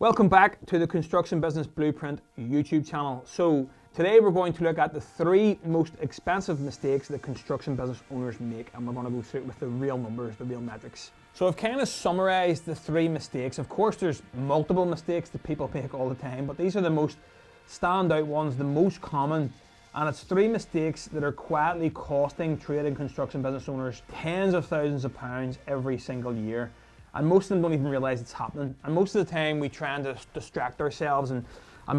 Welcome back to the Construction Business Blueprint YouTube channel. So today we're going to look at the 3 most expensive mistakes that construction business owners make, and we're going to go through it with the real numbers, the real metrics. So I've kind of summarized the 3 mistakes. Of course there's multiple mistakes that people make all the time, but these are the most standout ones, the most common, and it's 3 mistakes that are quietly costing trade and construction business owners tens of thousands of pounds every single year. And most of them don't even realize it's happening. And most of the time we try and distract ourselves and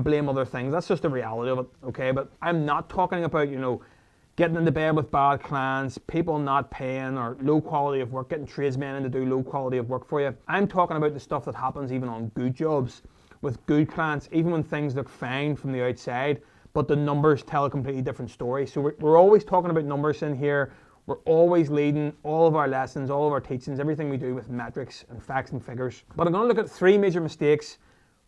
blame other things. That's just the reality of it, okay? But I'm not talking about, getting into bed with bad clients, people not paying, or low quality of work, getting tradesmen in to do low quality of work for you. I'm talking about the stuff that happens even on good jobs, with good clients, even when things look fine from the outside, but the numbers tell a completely different story. So we're always talking about numbers in here. We're always leading all of our lessons, all of our teachings, everything we do with metrics and facts and figures. But I'm going to look at 3 major mistakes,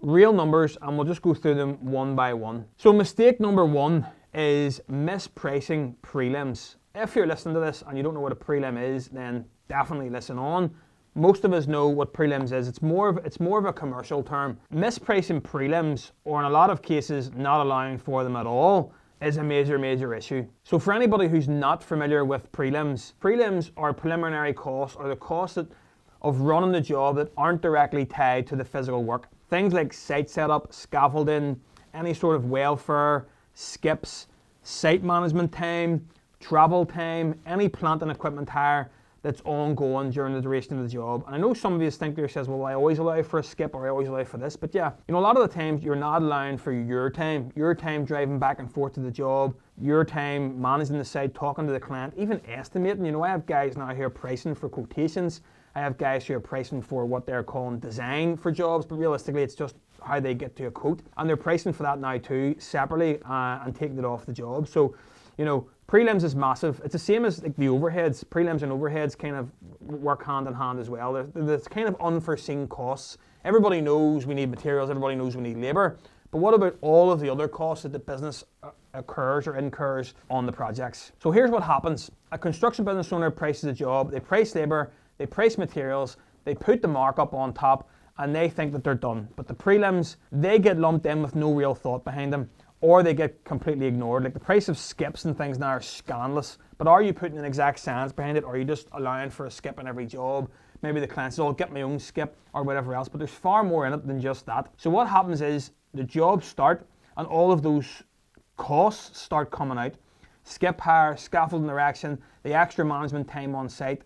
real numbers, and we'll just go through them one by one. So mistake number 1 is mispricing prelims. If you're listening to this and you don't know what a prelim is, then definitely listen on. Most of us know what prelims is. It's more of a commercial term. Mispricing prelims, or in a lot of cases not allowing for them at all, is a major issue. So for anybody who's not familiar with prelims are preliminary costs, or the costs of running the job that aren't directly tied to the physical work. Things like site setup, scaffolding, any sort of welfare, skips, site management time, travel time, any plant and equipment hire that's ongoing during the duration of the job. And I know some of you think to yourselves, well, I always allow for a skip, or I always allow for this. But yeah, a lot of the times you're not allowing for your time driving back and forth to the job, your time managing the site, talking to the client, even estimating. I have guys now here pricing for quotations. I have guys here pricing for what they're calling design for jobs, but realistically it's just how they get to a quote. And they're pricing for that now too, separately, and taking it off the job. So, prelims is massive. It's the same as like the overheads. Prelims and overheads kind of work hand in hand as well. There's kind of unforeseen costs. Everybody knows we need materials, everybody knows we need labour, but what about all of the other costs that the business incurs on the projects? So here's what happens. A construction business owner prices a job, they price labour, they price materials, they put the markup on top, and they think that they're done. But the prelims, they get lumped in with no real thought behind them, or they get completely ignored. Like the price of skips and things now are scandalous, but are you putting an exact science behind it, or are you just allowing for a skip in every job? Maybe the client says, I'll get my own skip, or whatever else, but there's far more in it than just that. So what happens is the jobs start, and all of those costs start coming out. Skip hire, scaffolding erection, the extra management time on site.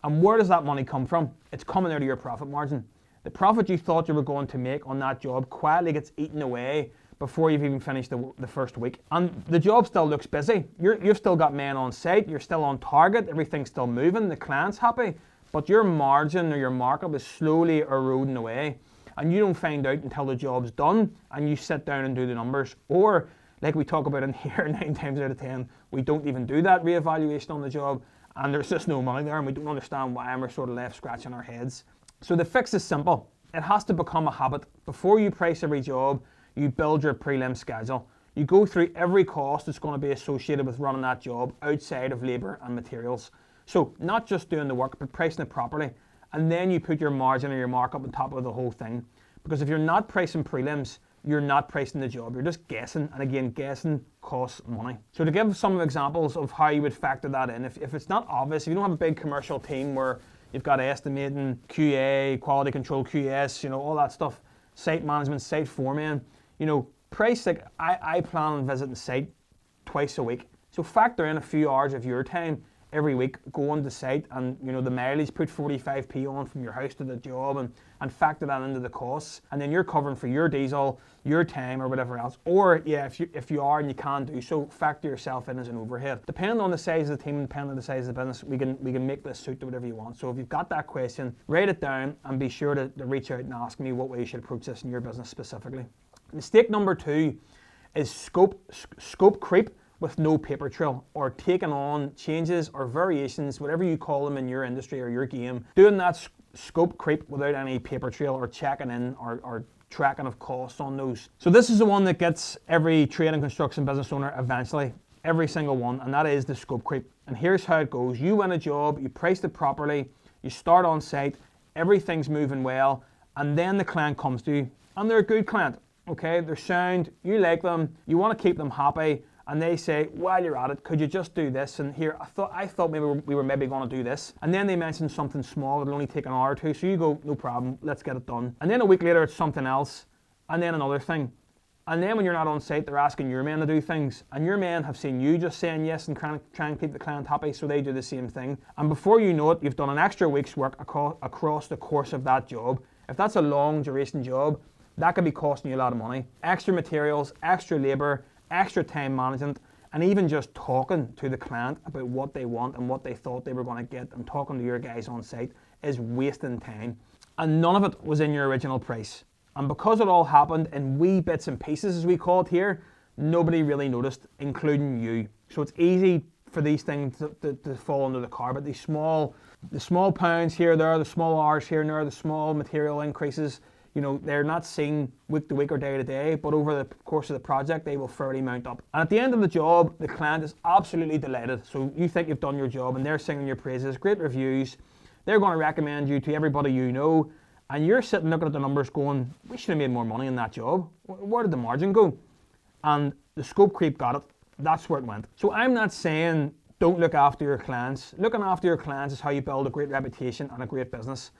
And where does that money come from? It's coming out of your profit margin. The profit you thought you were going to make on that job quietly gets eaten away before you've even finished the first week. And the job still looks busy. You've still got men on site, you're still on target, everything's still moving, the client's happy, but your margin or your markup is slowly eroding away. And you don't find out until the job's done and you sit down and do the numbers. Or, like we talk about in here, 9 times out of 10, we don't even do that reevaluation on the job, and there's just no money there, and we don't understand why, and we're sort of left scratching our heads. So the fix is simple. It has to become a habit. Before you price every job, you build your prelim schedule. You go through every cost that's going to be associated with running that job outside of labour and materials. So not just doing the work, but pricing it properly. And then you put your margin or your markup on top of the whole thing. Because if you're not pricing prelims, you're not pricing the job. You're just guessing, and again, guessing costs money. So to give some examples of how you would factor that in, if it's not obvious, if you don't have a big commercial team where you've got estimating, QA, quality control, QS, all that stuff, site management, site foreman, price, like I plan on visiting site twice a week. So factor in a few hours of your time every week going to site, and the mileage, put 45p on from your house to the job, and factor that into the costs, and then you're covering for your diesel, your time, or whatever else. Or yeah, if you are and you can do so, factor yourself in as an overhead. Depending on the size of the team, depending on the size of the business, we can make this suit to whatever you want. So if you've got that question, write it down and be sure to reach out and ask me what way you should approach this in your business specifically. Mistake number 2 is scope creep with no paper trail, or taking on changes or variations, whatever you call them in your industry or your game, doing that scope creep without any paper trail or checking in or tracking of costs on those. So this is the one that gets every trade and construction business owner eventually, every single one, and that is the scope creep. And here's how it goes. You win a job, you priced it properly, you start on site, everything's moving well, and then the client comes to you and they're a good client, okay? They're sound, you like them, you want to keep them happy, and they say, while you're at it, could you just do this? And here, I thought maybe we were maybe going to do this. And then they mention something small, it'll only take an hour or two, so you go, no problem, let's get it done. And then a week later, it's something else, and then another thing. And then when you're not on site, they're asking your men to do things, and your men have seen you just saying yes and trying and keep the client happy, so they do the same thing. And before you know it, you've done an extra week's work across the course of that job. If that's a long duration job, that could be costing you a lot of money. Extra materials, extra labour, extra time management, and even just talking to the client about what they want and what they thought they were going to get, and talking to your guys on site is wasting time. And none of it was in your original price. And because it all happened in wee bits and pieces, as we call it here, nobody really noticed, including you. So it's easy for these things to fall under the carpet. The small pounds here, there, the small hours here and there, the small material increases, you know, they're not seen week to week or day to day, but over the course of the project, they will fairly mount up. And at the end of the job, the client is absolutely delighted. So you think you've done your job, and they're singing your praises, great reviews. They're going to recommend you to everybody you know. And you're sitting looking at the numbers going, we should have made more money in that job. Where did the margin go? And the scope creep got it. That's where it went. So I'm not saying don't look after your clients. Looking after your clients is how you build a great reputation and a great business.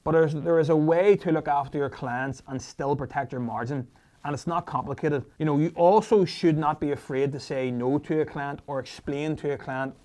But there is a way to look after your clients and still protect your margin. And it's not complicated. You know, you also should not be afraid to say no to a client or explain to a client,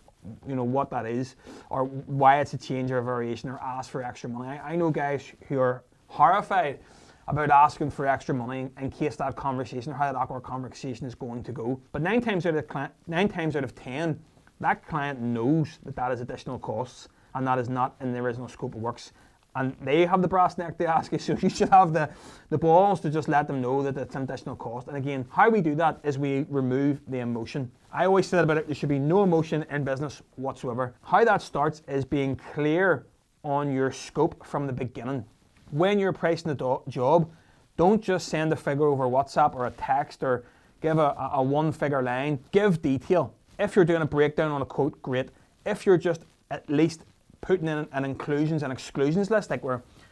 you know, what that is or why it's a change or a variation, or ask for extra money. I know guys who are horrified about asking for extra money in case that conversation or how that awkward conversation is going to go. But 9 times out of 10, that client knows that is additional costs and that is not in the original scope of works. And they have the brass neck to ask you, so you should have the balls to just let them know that it's an additional cost. And again, how we do that is we remove the emotion. I always said about it, there should be no emotion in business whatsoever. How that starts is being clear on your scope from the beginning. When you're pricing the job, don't just send a figure over WhatsApp or a text or give a one-figure line. Give detail. If you're doing a breakdown on a quote, great. If you're just at least putting in an inclusions and exclusions list, like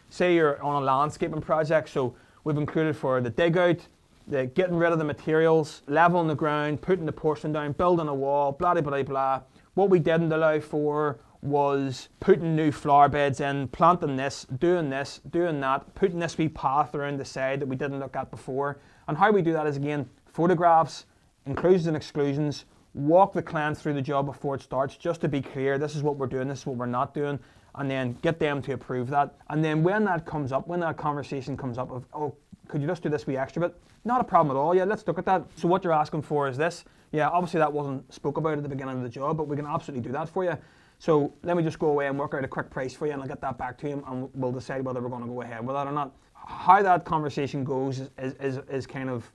say you're on a landscaping project, so we've included for the dig out, the getting rid of the materials, leveling the ground, putting the porcelain down, building a wall, blah, blah, blah, blah. What we didn't allow for was putting new flower beds in, planting this, doing that, putting this wee path around the side that we didn't look at before. And how we do that is, again, photographs, inclusions and exclusions, walk the client through the job before it starts, just to be clear, this is what we're doing, this is what we're not doing, and then get them to approve that. And then when that comes up, when that conversation comes up of, oh, could you just do this wee extra bit? Not a problem at all, yeah, let's look at that. So what you're asking for is this. Yeah, obviously that wasn't spoke about at the beginning of the job, but we can absolutely do that for you. So let me just go away and work out a quick price for you, and I'll get that back to him, and we'll decide whether we're going to go ahead with that or not. How that conversation goes is kind of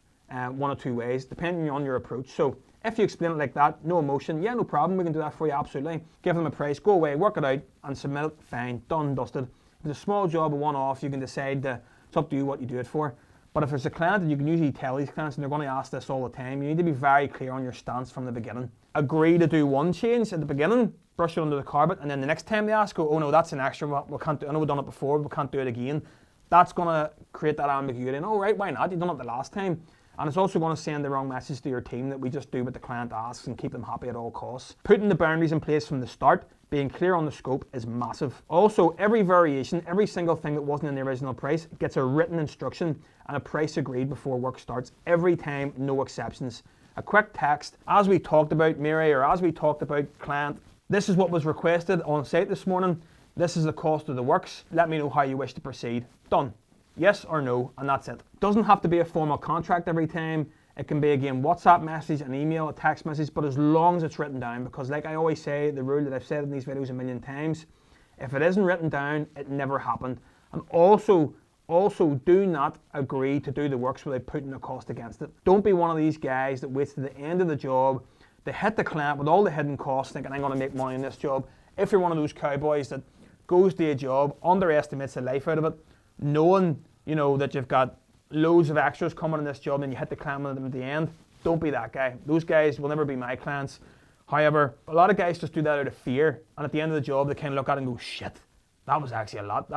one of two ways, depending on your approach. So if you explain it like that, no emotion, yeah, no problem, we can do that for you, absolutely. Give them a price, go away, work it out, and submit it, fine, done, dusted. If it's a small job, a one-off, you can decide, it's up to you what you do it for. But if there's a client, and you can usually tell these clients, and they're going to ask this all the time, you need to be very clear on your stance from the beginning. Agree to do one change at the beginning, brush it under the carpet, and then the next time they ask, go, oh no, that's an extra, we can't do, I know we've done it before, we can't do it again. That's going to create that ambiguity, and oh right, why not, you've done it the last time. And it's also going to send the wrong message to your team that we just do what the client asks and keep them happy at all costs. Putting the boundaries in place from the start, being clear on the scope, is massive. Also, every variation, every single thing that wasn't in the original price gets a written instruction and a price agreed before work starts. Every time, no exceptions. A quick text, as we talked about Mary, or as we talked about client, this is what was requested on site this morning. This is the cost of the works. Let me know how you wish to proceed. Done. Yes or no, and that's it. Doesn't have to be a formal contract every time. It can be, again, WhatsApp message, an email, a text message, but as long as it's written down, because like I always say, the rule that I've said in these videos a million times, if it isn't written down, it never happened. And also do not agree to do the works without putting a cost against it. Don't be one of these guys that waits to the end of the job, they hit the client with all the hidden costs thinking, I'm going to make money in this job. If you're one of those cowboys that goes to a job, underestimates the life out of it, knowing, you know, that you've got loads of extras coming in this job and you hit the client with them at the end, don't be that guy. Those guys will never be my clients. However, a lot of guys just do that out of fear, and at the end of the job they kind of look at it and go, shit, that was actually a lot.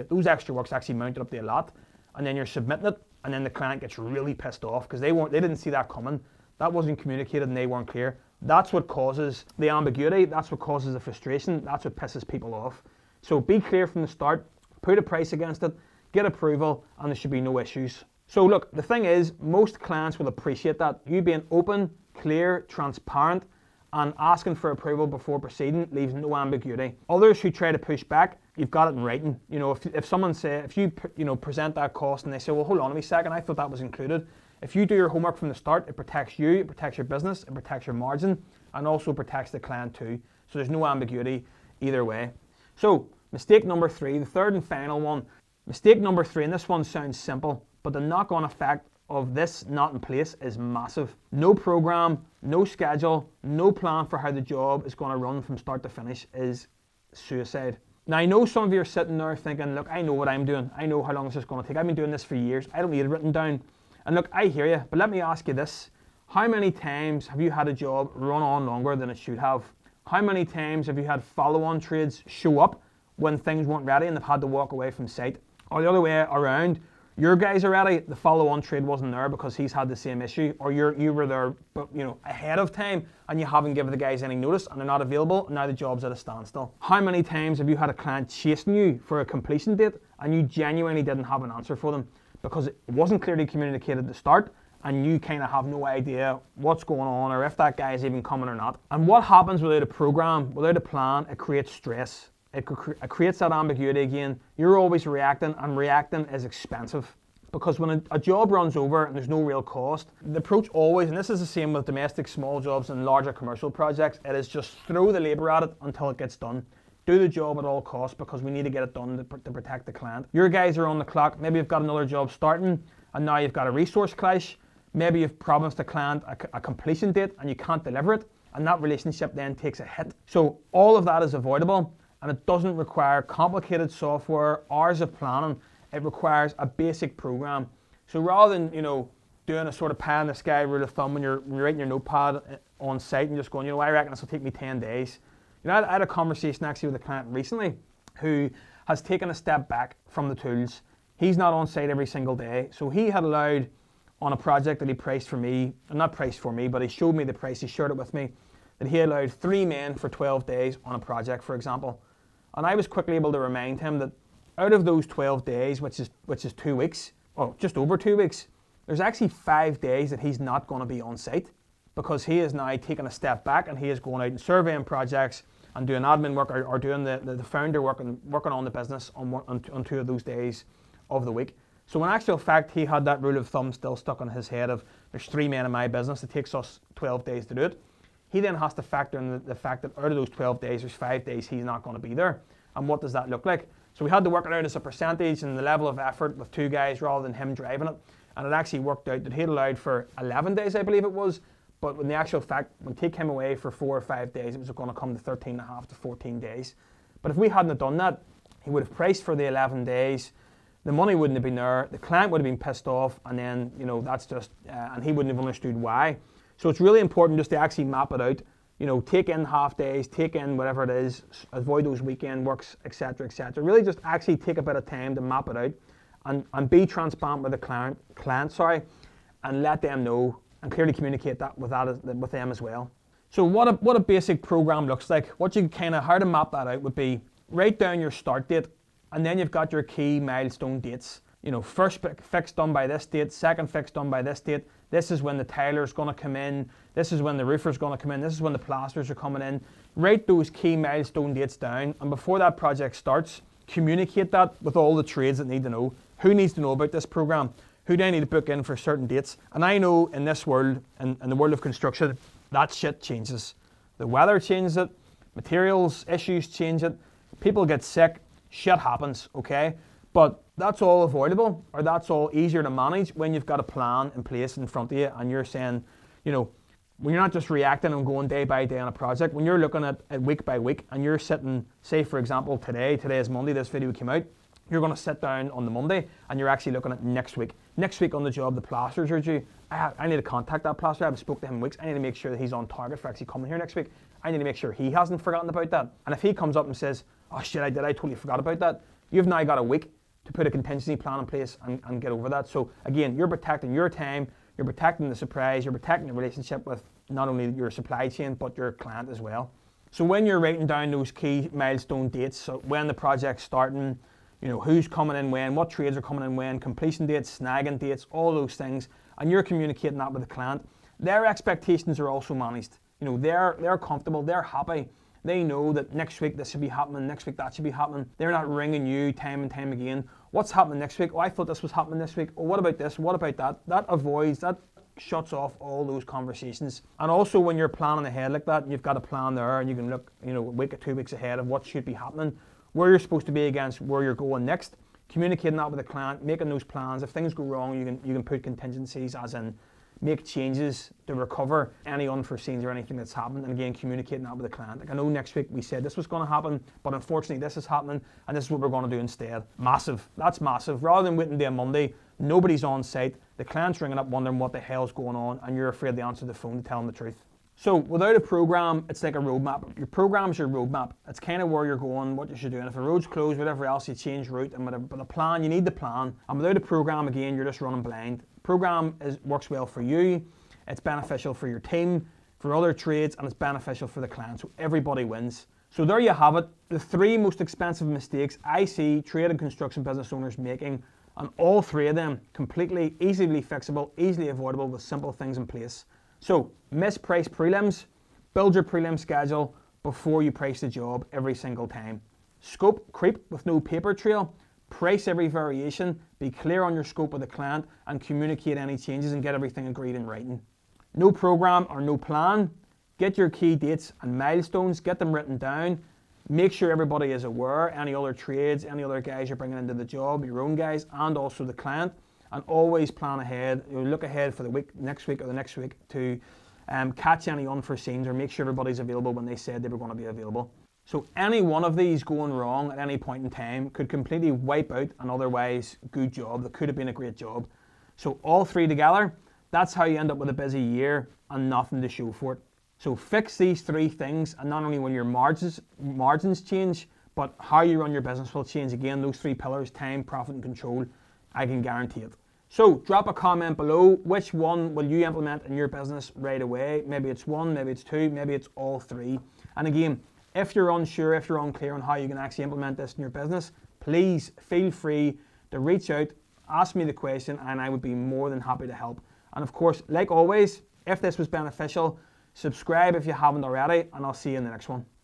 Those extra works actually mounted up to a lot, and then you're submitting it and then the client gets really pissed off because they didn't see that coming. That wasn't communicated and they weren't clear. That's what causes the ambiguity, that's what causes the frustration, that's what pisses people off. So be clear from the start, put a price against it, get approval, and there should be no issues. So look, the thing is, most clients will appreciate that. You being open, clear, transparent, and asking for approval before proceeding leaves no ambiguity. Others who try to push back, you've got it in writing. You know, if someone if you present that cost and they say, well, hold on a wee second, I thought that was included. If you do your homework from the start, it protects you, it protects your business, it protects your margin, and also protects the client too. So there's no ambiguity either way. So mistake number 3, the third and final one. Mistake number 3, and this one sounds simple, but the knock-on effect of this not in place is massive. No program, no schedule, no plan for how the job is going to run from start to finish is suicide. Now I know some of you are sitting there thinking, look, I know what I'm doing. I know how long this is going to take. I've been doing this for years. I don't need it written down. And look, I hear you, but let me ask you this. How many times have you had a job run on longer than it should have? How many times have you had follow-on trades show up when things weren't ready and they've had to walk away from site? Or the other way around, your guys are ready, the follow-on trade wasn't there because he's had the same issue, or you were there ahead of time and you haven't given the guys any notice and they're not available and now the job's at a standstill. How many times have you had a client chasing you for a completion date and you genuinely didn't have an answer for them because it wasn't clearly communicated at the start and you kind of have no idea what's going on or if that guy is even coming or not? And what happens without a program, without a plan? It creates stress. It creates that ambiguity again. You're always reacting, and reacting is expensive. Because when a job runs over and there's no real cost, the approach always, and this is the same with domestic small jobs and larger commercial projects, it is just throw the labour at it until it gets done. Do the job at all costs because we need to get it done to protect the client. Your guys are on the clock, maybe you've got another job starting and now you've got a resource clash. Maybe you've promised the client a completion date and you can't deliver it, and that relationship then takes a hit. So all of that is avoidable, and it doesn't require complicated software, hours of planning. It requires a basic program. So rather than doing a sort of pie in the sky rule of thumb when you're writing your notepad on site and just going, I reckon this will take me 10 days. I had a conversation actually with a client recently who has taken a step back from the tools. He's not on site every single day, so he had allowed on a project that he priced for me, not priced for me, but he showed me the price, he shared it with me, that he allowed 3 men for 12 days on a project, for example. And I was quickly able to remind him that out of those 12 days, which is 2 weeks, or just over 2 weeks, there's actually 5 days that he's not going to be on site because he is now taking a step back and he is going out and surveying projects and doing admin work or doing the founder work and working on the business on 2 of those days of the week. So in actual fact, he had that rule of thumb still stuck on his head of there's 3 men in my business, it takes us 12 days to do it. He then has to factor in the fact that out of those 12 days, there's 5 days he's not going to be there. And what does that look like? So we had to work it out as a percentage and the level of effort with 2 guys rather than him driving it. And it actually worked out that he'd allowed for 11 days, I believe it was. But in the actual fact, when take him away for 4 or 5 days, it was going to come to 13.5 to 14 days. But if we hadn't done that, he would have priced for the 11 days. The money wouldn't have been there. The client would have been pissed off. And then, that's just, and he wouldn't have understood why. So it's really important just to actually map it out. Take in half days, take in whatever it is, avoid those weekend works, etc., etc. Really just actually take a bit of time to map it out and be transparent with the client, and let them know and clearly communicate that with them as well. So what a basic program looks like, how to map that out would be write down your start date, and then you've got your key milestone dates. First fix done by this date, second fix done by this date. This is when the tiler's going to come in. This is when the roofer's going to come in. This is when the plasters are coming in. Write those key milestone dates down, and before that project starts, communicate that with all the trades that need to know. Who needs to know about this program? Who do I need to book in for certain dates? And I know in this world, in the world of construction, that shit changes. The weather changes it. Materials issues change it. People get sick. Shit happens, okay? But that's all avoidable, or that's all easier to manage when you've got a plan in place in front of you and you're saying, when you're not just reacting and going day by day on a project, when you're looking at week by week and you're sitting, say for example today is Monday, this video came out, you're going to sit down on the Monday and you're actually looking at next week. Next week on the job, the plasters are due. I need to contact that plasterer, I haven't spoken to him in weeks, I need to make sure that he's on target for actually coming here next week. I need to make sure he hasn't forgotten about that. And if he comes up and says, oh shit, I totally forgot about that, you've now got a week to put a contingency plan in place and get over that. So again, you're protecting your time, you're protecting the surprise, you're protecting the relationship with not only your supply chain, but your client as well. So when you're writing down those key milestone dates, so when the project's starting, who's coming in when, what trades are coming in when, completion dates, snagging dates, all those things, and you're communicating that with the client, their expectations are also managed. They're comfortable, they're happy. They know that next week this should be happening, next week that should be happening. They're not ringing you time and time again. What's happening next week? Oh, I thought this was happening this week. Oh, what about this? What about that? That shuts off all those conversations. And also when you're planning ahead like that, and you've got a plan there, and you can look, a week or 2 weeks ahead of what should be happening, where you're supposed to be against where you're going next, communicating that with the client, making those plans. If things go wrong, you can put contingencies, as in make changes to recover any unforeseens or anything that's happened, and again, communicating that with the client. Like, I know next week we said this was going to happen, but unfortunately this is happening, and this is what we're going to do instead. Massive. That's massive. Rather than waiting till Monday, nobody's on site, the client's ringing up wondering what the hell's going on, and you're afraid to answer the phone to tell them the truth. So without a program, it's like a roadmap. Your program's your roadmap. It's kind of where you're going, what you should do. And if a road's closed, whatever else, you change route and whatever. But a plan, you need the plan. And without a program, again, you're just running blind. Program works well for you. It's beneficial for your team, for other trades, and it's beneficial for the client. So everybody wins. So there you have it. The 3 most expensive mistakes I see trade and construction business owners making, and all 3 of them completely easily fixable, easily avoidable with simple things in place. So, misprice prelims, build your prelim schedule before you price the job every single time. Scope creep with no paper trail, price every variation, be clear on your scope with the client, and communicate any changes and get everything agreed in writing. No program or no plan, get your key dates and milestones, get them written down, make sure everybody is aware, any other trades, any other guys you're bringing into the job, your own guys, and also the client. And always plan ahead. Look ahead for the week, next week or the next week to catch any unforeseens, or make sure everybody's available when they said they were going to be available. So any one of these going wrong at any point in time could completely wipe out an otherwise good job that could have been a great job. So all 3 together, that's how you end up with a busy year and nothing to show for it. So fix these 3 things, and not only will your margins change, but how you run your business will change. Again, those 3 pillars, time, profit, and control, I can guarantee it. So drop a comment below. Which one will you implement in your business right away? Maybe it's 1, maybe it's 2, maybe it's all 3. And again, if you're unsure, if you're unclear on how you can actually implement this in your business, please feel free to reach out, ask me the question, and I would be more than happy to help. And of course, like always, if this was beneficial, subscribe if you haven't already, and I'll see you in the next one.